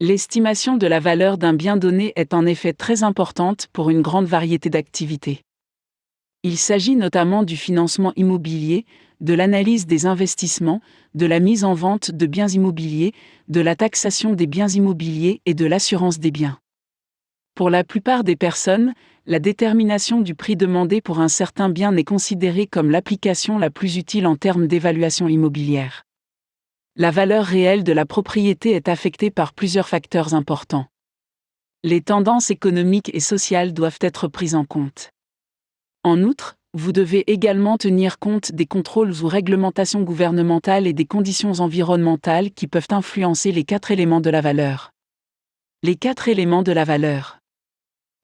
L'estimation de la valeur d'un bien donné est en effet très importante pour une grande variété d'activités. Il s'agit notamment du financement immobilier, de l'analyse des investissements, de la mise en vente de biens immobiliers, de la taxation des biens immobiliers et de l'assurance des biens. Pour la plupart des personnes, la détermination du prix demandé pour un certain bien est considérée comme l'application la plus utile en termes d'évaluation immobilière. La valeur réelle de la propriété est affectée par plusieurs facteurs importants. Les tendances économiques et sociales doivent être prises en compte. En outre, vous devez également tenir compte des contrôles ou réglementations gouvernementales et des conditions environnementales qui peuvent influencer les 4 éléments de la valeur. Les 4 éléments de la valeur.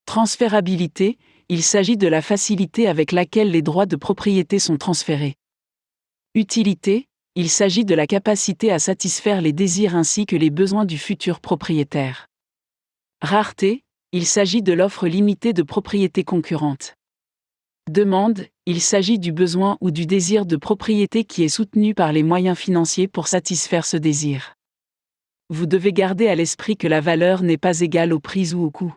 Transférabilité, il s'agit de la facilité avec laquelle les droits de propriété sont transférés. Utilité, il s'agit de la capacité à satisfaire les désirs ainsi que les besoins du futur propriétaire. Rareté, il s'agit de l'offre limitée de propriétés concurrentes. Demande, il s'agit du besoin ou du désir de propriété qui est soutenu par les moyens financiers pour satisfaire ce désir. Vous devez garder à l'esprit que la valeur n'est pas égale au prix ou au coût.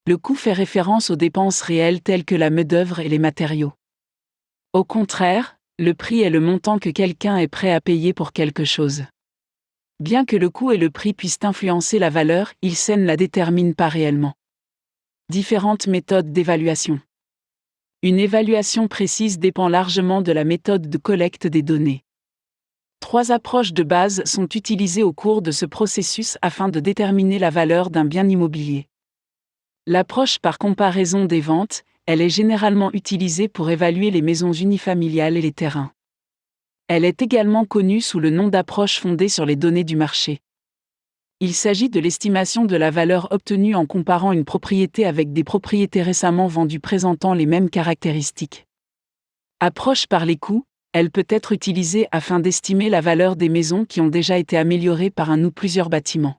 Le coût fait référence aux dépenses réelles telles que la main-d'œuvre et les matériaux. Au contraire, le prix est le montant que quelqu'un est prêt à payer pour quelque chose. Bien que le coût et le prix puissent influencer la valeur, ils ne la déterminent pas réellement. Différentes méthodes d'évaluation. Une évaluation précise dépend largement de la méthode de collecte des données. 3 approches de base sont utilisées au cours de ce processus afin de déterminer la valeur d'un bien immobilier. L'approche par comparaison des ventes, elle est généralement utilisée pour évaluer les maisons unifamiliales et les terrains. Elle est également connue sous le nom d'approche fondée sur les données du marché. Il s'agit de l'estimation de la valeur obtenue en comparant une propriété avec des propriétés récemment vendues présentant les mêmes caractéristiques. Approche par les coûts, elle peut être utilisée afin d'estimer la valeur des maisons qui ont déjà été améliorées par un ou plusieurs bâtiments.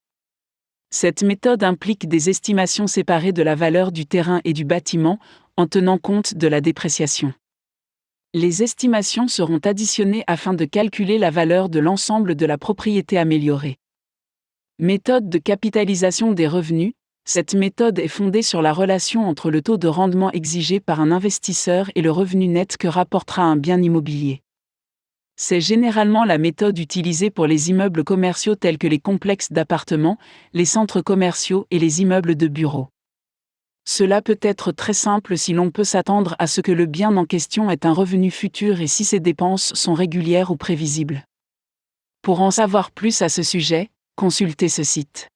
Cette méthode implique des estimations séparées de la valeur du terrain et du bâtiment, en tenant compte de la dépréciation. Les estimations seront additionnées afin de calculer la valeur de l'ensemble de la propriété améliorée. Méthode de capitalisation des revenus, cette méthode est fondée sur la relation entre le taux de rendement exigé par un investisseur et le revenu net que rapportera un bien immobilier. C'est généralement la méthode utilisée pour les immeubles commerciaux tels que les complexes d'appartements, les centres commerciaux et les immeubles de bureaux. Cela peut être très simple si l'on peut s'attendre à ce que le bien en question ait un revenu futur et si ses dépenses sont régulières ou prévisibles. Pour en savoir plus à ce sujet, consultez ce site.